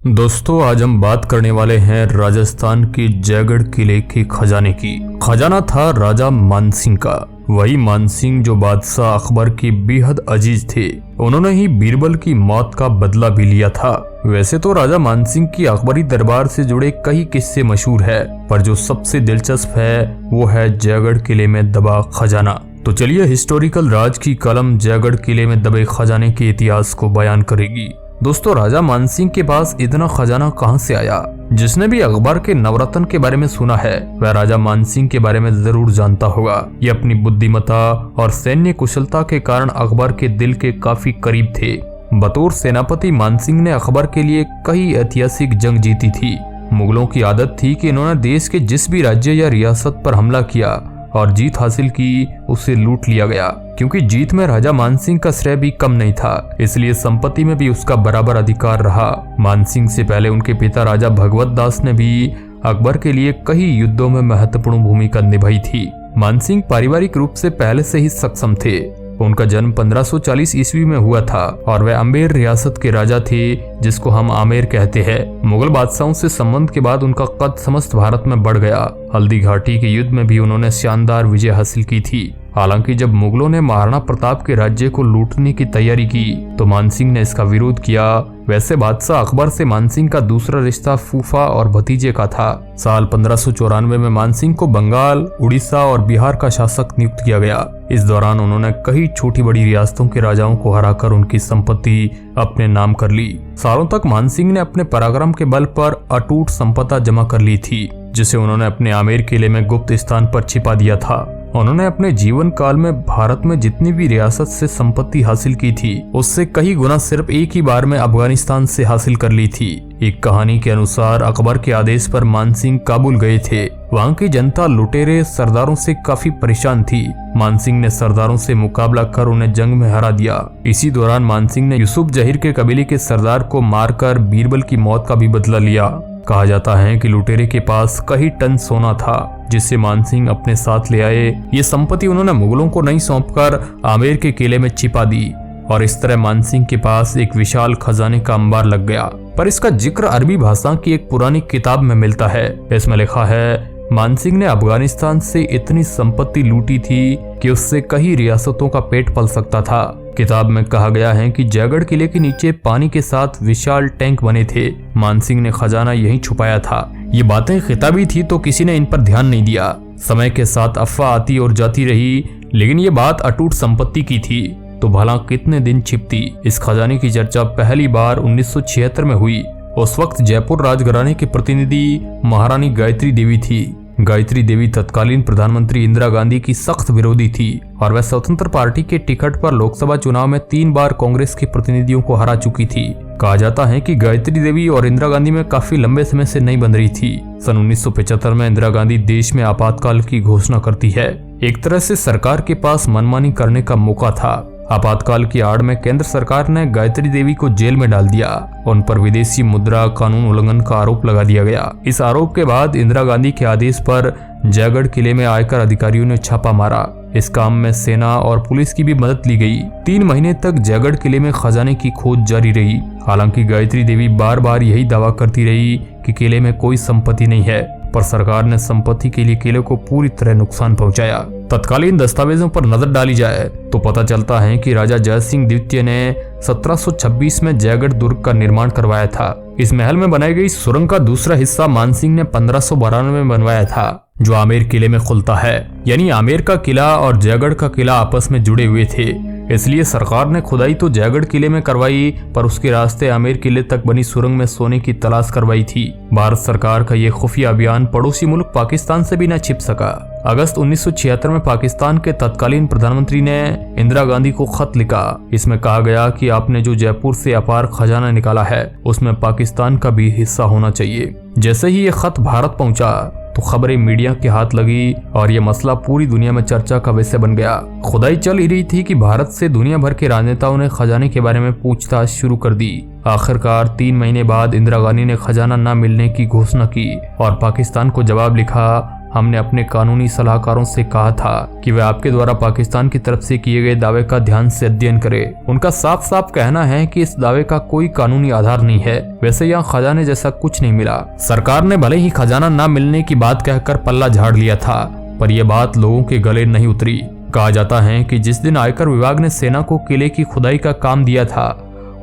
दोस्तों, आज हम बात करने वाले हैं राजस्थान के जयगढ़ किले के खजाने की। खजाना था राजा मानसिंह का, वही मानसिंह जो बादशाह अकबर के बेहद अजीज थे। उन्होंने ही बीरबल की मौत का बदला भी लिया था। वैसे तो राजा मानसिंह की अकबरी दरबार से जुड़े कई किस्से मशहूर है, पर जो सबसे दिलचस्प है वो है जयगढ़ किले में दबा खजाना। तो चलिए, हिस्टोरिकल राज की कलम जयगढ़ किले में दबे खजाने के इतिहास को बयान करेगी। दोस्तों, राजा मानसिंह के पास इतना खजाना कहां से आया? जिसने भी अकबर के नवरत्न के बारे में सुना है वह राजा मानसिंह के बारे में जरूर जानता होगा। ये अपनी बुद्धिमत्ता और सैन्य कुशलता के कारण अकबर के दिल के काफी करीब थे। बतौर सेनापति मानसिंह ने अकबर के लिए कई ऐतिहासिक जंग जीती थी। मुगलों की आदत थी कि इन्होंने देश के जिस भी राज्य या रियासत पर हमला किया और जीत हासिल की, उसे लूट लिया गया। क्योंकि जीत में राजा मानसिंह का श्रेय भी कम नहीं था, इसलिए संपत्ति में भी उसका बराबर अधिकार रहा। मानसिंह से पहले उनके पिता राजा भगवत दास ने भी अकबर के लिए कई युद्धों में महत्वपूर्ण भूमिका निभाई थी। मानसिंह पारिवारिक रूप से पहले से ही सक्षम थे। उनका जन्म 1540 ईस्वी में हुआ था और वह अम्बेर रियासत के राजा थे, जिसको हम आमेर कहते हैं। मुगल बादशाहों से संबंध के बाद उनका कद समस्त भारत में बढ़ गया। हल्दी घाटी के युद्ध में भी उन्होंने शानदार विजय हासिल की थी। हालांकि जब मुगलों ने महाराणा प्रताप के राज्य को लूटने की तैयारी की तो मानसिंह ने इसका विरोध किया। वैसे बादशाह अकबर से मानसिंह का दूसरा रिश्ता फूफा और भतीजे का था। साल 1594 में मानसिंह को बंगाल, उड़ीसा और बिहार का शासक नियुक्त किया गया। इस दौरान उन्होंने कई छोटी बड़ी रियासतों के राजाओं को हराकर उनकी संपत्ति अपने नाम कर ली। सालों तक मानसिंह ने अपने पराक्रम के बल पर अटूट संपदा जमा कर ली थी, जिसे उन्होंने अपने आमेर किले में गुप्त स्थान पर छिपा दिया था। उन्होंने अपने जीवन काल में भारत में जितनी भी रियासत से संपत्ति हासिल की थी, उससे कई गुना सिर्फ एक ही बार में अफगानिस्तान से हासिल कर ली थी। एक कहानी के अनुसार अकबर के आदेश पर मानसिंह काबुल गए थे। वहाँ की जनता लुटेरे सरदारों से काफी परेशान थी। मानसिंह ने सरदारों से मुकाबला कर उन्हें जंग में हरा दिया। इसी दौरान मानसिंह ने यूसुफ जहीर के कबीले के सरदार को मारकर बीरबल की मौत का भी बदला लिया। कहा जाता है कि लुटेरे के पास कई टन सोना था, जिसे मानसिंह अपने साथ ले आए। ये संपत्ति उन्होंने मुगलों को नहीं सौंपकर आमेर के किले में छिपा दी और इस तरह मानसिंह के पास एक विशाल खजाने का अंबार लग गया। पर इसका जिक्र अरबी भाषा की एक पुरानी किताब में मिलता है। इसमें लिखा है, मानसिंह ने अफगानिस्तान से इतनी संपत्ति लूटी थी कि उससे कई रियासतों का पेट पल सकता था। किताब में कहा गया है कि जयगढ़ किले के नीचे पानी के साथ विशाल टैंक बने थे। मानसिंह ने खजाना यहीं छुपाया था। ये बातें खिताबी थी तो किसी ने इन पर ध्यान नहीं दिया। समय के साथ अफवाह आती और जाती रही, लेकिन ये बात अटूट संपत्ति की थी तो भला कितने दिन छिपती। इस खजाने की चर्चा पहली बार 1976 में हुई। उस वक्त जयपुर राजघराने के प्रतिनिधि महारानी गायत्री देवी थी। गायत्री देवी तत्कालीन प्रधानमंत्री इंदिरा गांधी की सख्त विरोधी थी और वह स्वतंत्र पार्टी के टिकट पर लोकसभा चुनाव में 3 बार कांग्रेस के प्रतिनिधियों को हरा चुकी थी। कहा जाता है कि गायत्री देवी और इंदिरा गांधी में काफी लंबे समय से नहीं बन रही थी। सन 1975 में इंदिरा गांधी देश में आपातकाल की घोषणा करती है। एक तरह से सरकार के पास मनमानी करने का मौका था। आपातकाल की आड़ में केंद्र सरकार ने गायत्री देवी को जेल में डाल दिया। उन पर विदेशी मुद्रा कानून उल्लंघन का आरोप लगा दिया गया। इस आरोप के बाद इंदिरा गांधी के आदेश पर जयगढ़ किले में आयकर अधिकारियों ने छापा मारा। इस काम में सेना और पुलिस की भी मदद ली गई। 3 महीने तक जयगढ़ किले में खजाने की खोज जारी रही। हालांकि गायत्री देवी बार बार यही दावा करती रही कि किले में कोई संपत्ति नहीं है, पर सरकार ने संपत्ति के लिए किले को पूरी तरह नुकसान पहुंचाया। तत्कालीन दस्तावेजों पर नजर डाली जाए तो पता चलता है कि राजा जयसिंह द्वितीय ने 1726 में जयगढ़ दुर्ग का निर्माण करवाया था। इस महल में बनाई गई सुरंग का दूसरा हिस्सा मानसिंह ने 1592 में बनवाया था, जो आमेर किले में खुलता है। यानी आमेर का किला और जयगढ़ का किला आपस में जुड़े हुए थे। इसलिए सरकार ने खुदाई तो जयगढ़ किले में करवाई, पर उसके रास्ते आमेर किले तक बनी सुरंग में सोने की तलाश करवाई थी। भारत सरकार का ये खुफिया अभियान पड़ोसी मुल्क पाकिस्तान से भी न छिप सका। अगस्त 1976 में पाकिस्तान के तत्कालीन प्रधानमंत्री ने इंदिरा गांधी को खत लिखा। इसमें कहा गया कि आपने जो जयपुर से अपार खजाना निकाला है, उसमें पाकिस्तान का भी हिस्सा होना चाहिए। जैसे ही ये खत भारत पहुंचा तो खबरें मीडिया के हाथ लगी और ये मसला पूरी दुनिया में चर्चा का विषय बन गया। खुदाई चल ही रही थी कि भारत से दुनिया भर के राजनेताओं ने खजाने के बारे में पूछताछ शुरू कर दी। आखिरकार 3 महीने बाद इंदिरा गांधी ने खजाना न मिलने की घोषणा की और पाकिस्तान को जवाब लिखा, हमने अपने कानूनी सलाहकारों से कहा था कि वे आपके द्वारा पाकिस्तान की तरफ से किए गए दावे का ध्यान से अध्ययन करें। उनका साफ साफ कहना है कि इस दावे का कोई कानूनी आधार नहीं है। वैसे यहाँ खजाने जैसा कुछ नहीं मिला। सरकार ने भले ही खजाना न मिलने की बात कहकर पल्ला झाड़ लिया था, पर यह बात लोगों के गले नहीं उतरी। कहा जाता है कि जिस दिन आयकर विभाग ने सेना को किले की खुदाई का काम दिया था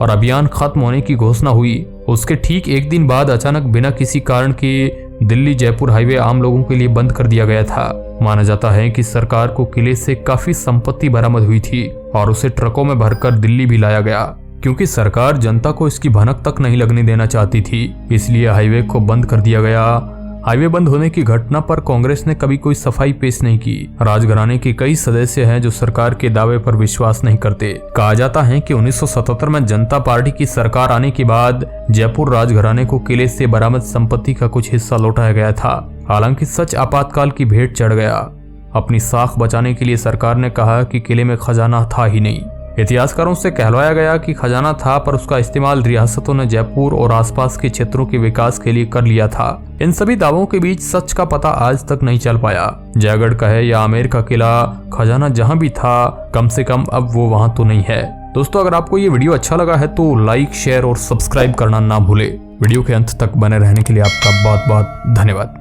और अभियान खत्म होने की घोषणा हुई, उसके ठीक एक दिन बाद अचानक बिना किसी कारण के दिल्ली जयपुर हाईवे आम लोगों के लिए बंद कर दिया गया था। माना जाता है कि सरकार को किले से काफी संपत्ति बरामद हुई थी और उसे ट्रकों में भरकर दिल्ली भी लाया गया, क्योंकि सरकार जनता को इसकी भनक तक नहीं लगने देना चाहती थी। इसलिए हाईवे को बंद कर दिया गया। हाईवे बंद होने की घटना पर कांग्रेस ने कभी कोई सफाई पेश नहीं की। राजघराने के कई सदस्य हैं जो सरकार के दावे पर विश्वास नहीं करते। कहा जाता है कि 1977 में जनता पार्टी की सरकार आने के बाद जयपुर राजघराने को किले से बरामद संपत्ति का कुछ हिस्सा लौटाया गया था। हालांकि सच आपातकाल की भेंट चढ़ गया। अपनी साख बचाने के लिए सरकार ने कहा कि किले में खजाना था ही नहीं। इतिहासकारों से कहलवाया गया कि खजाना था, पर उसका इस्तेमाल रियासतों ने जयपुर और आसपास के क्षेत्रों के विकास के लिए कर लिया था। इन सभी दावों के बीच सच का पता आज तक नहीं चल पाया। जयगढ़ का है या आमेर का किला, खजाना जहां भी था, कम से कम अब वो वहां तो नहीं है। दोस्तों, अगर आपको ये वीडियो अच्छा लगा है तो लाइक, शेयर और सब्सक्राइब करना ना भूले। वीडियो के अंत तक बने रहने के लिए आपका बहुत बहुत धन्यवाद।